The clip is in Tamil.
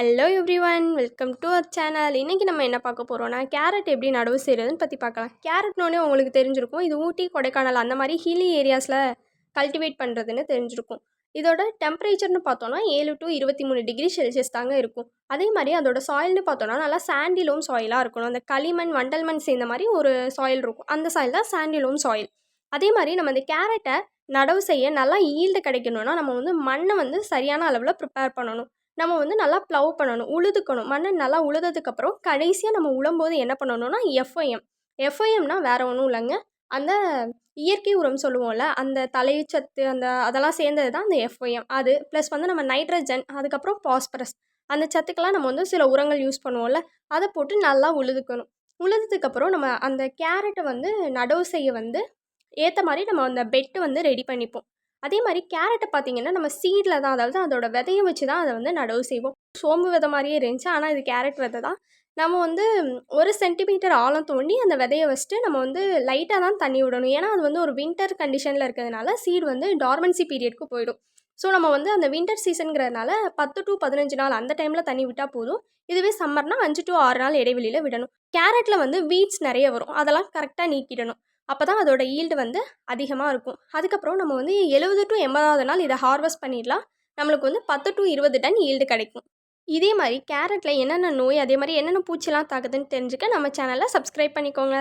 Hello everyone, welcome to our channel. இன்றைக்கி நம்ம என்ன பார்க்க போகிறோன்னா, கேரட் எப்படி நடவு செய்கிறதுன்னு பற்றி பார்க்கலாம். கேரட்னோடனே உங்களுக்கு தெரிஞ்சிருக்கும், இது ஊட்டி, கொடைக்கானல் அந்த மாதிரி ஹில்லி ஏரியாஸில் கல்டிவேட் பண்ணுறதுன்னு தெரிஞ்சிருக்கும். இதோட டெம்பரேச்சர்னு பார்த்தோன்னா 7 to 23 டிகிரி செல்சியஸ் தாங்க இருக்கும். அதே மாதிரி அதோட சாயில்னு பார்த்தோன்னா நல்லா சாண்டிலோம் சாயிலாக இருக்கணும். அந்த களிமண், வண்டல் மண் சேர்ந்த மாதிரி ஒரு சாயில் இருக்கும். அந்த சாயில் தான் சாண்டிலோம் சாயில். அதே மாதிரி நம்ம இந்த கேரட்டை நடவு செய்ய நல்லா ஈல்டு கிடைக்கணும்னா நம்ம வந்து மண்ணை வந்து சரியான அளவில் ப்ரிப்பேர் பண்ணணும். நம்ம வந்து நல்லா ப்ளவ் பண்ணணும், உழுதுக்கணும். மண்ணை நல்லா உழுததுக்கப்புறம் கடைசியாக நம்ம உழும்போது என்ன பண்ணணும்னா எஃப்ஐஎம்னா வேறு ஒன்றும் இல்லைங்க. அந்த இயற்கை உரம் சொல்லுவோம்ல, அந்த தழைச்சத்து அதெல்லாம் சேர்ந்தது தான் அந்த எஃப்ஐஎம். அது ப்ளஸ் வந்து நம்ம நைட்ரஜன், அதுக்கப்புறம் பாஸ்பரஸ், அந்த சத்துக்கெல்லாம் நம்ம வந்து சில உரங்கள் யூஸ் பண்ணுவோம்ல, அதை போட்டு நல்லா உழுதுக்கணும். உழுததுக்கப்புறம் நம்ம அந்த கேரட்டை வந்து நடவு செய்ய வந்து ஏற்ற மாதிரி நம்ம அந்த பெட்டு வந்து ரெடி பண்ணிப்போம். அதே மாதிரி கேரட்டை பார்த்திங்கன்னா நம்ம சீடில் தான், அதாவது அதோட விதையை வச்சு தான் அதை வந்து நடவு செய்வோம். சோம்பு விதை மாதிரியே இருந்துச்சு, ஆனால் இது கேரட் விதை தான். நம்ம வந்து 1 சென்டிமீட்டர் ஆழம் தோண்டி அந்த விதையை வச்சுட்டு நம்ம வந்து லைட்டாக தான் தண்ணி விடணும். ஏன்னா அது வந்து ஒரு வின்டர் கண்டிஷனில் இருக்கிறதுனால சீடு வந்து டார்மன்சி பீரியட்க்கு போயிடும். ஸோ நம்ம வந்து அந்த வின்டர் சீசனுங்கிறதுனால 10 to 15 நாள் அந்த டைமில் தண்ணி விட்டால் போதும். இதுவே சம்மர்னா 5 to 6 நாள் இடைவெளியில் விடணும். கேரட்டில் வந்து வீட்ஸ் நிறைய வரும், அதெல்லாம் கரெக்டாக நீக்கிடணும். அப்போ தான் அதோட ஈல்டு வந்து அதிகமாக இருக்கும். அதுக்கப்புறம் நம்ம வந்து 70 to 80வது நாள் இதை ஹார்வெஸ்ட் பண்ணிடலாம். நம்மளுக்கு வந்து 10 to 20 டன் ஈல்டு கிடைக்கும். இதே மாதிரி கேரட்டில் என்னென்ன நோய், அதே மாதிரி என்னென்ன பூச்சிலாம் தாக்குதுன்னு தெரிஞ்சுக்க நம்ம சேனலை சப்ஸ்கிரைப் பண்ணிக்கோங்க.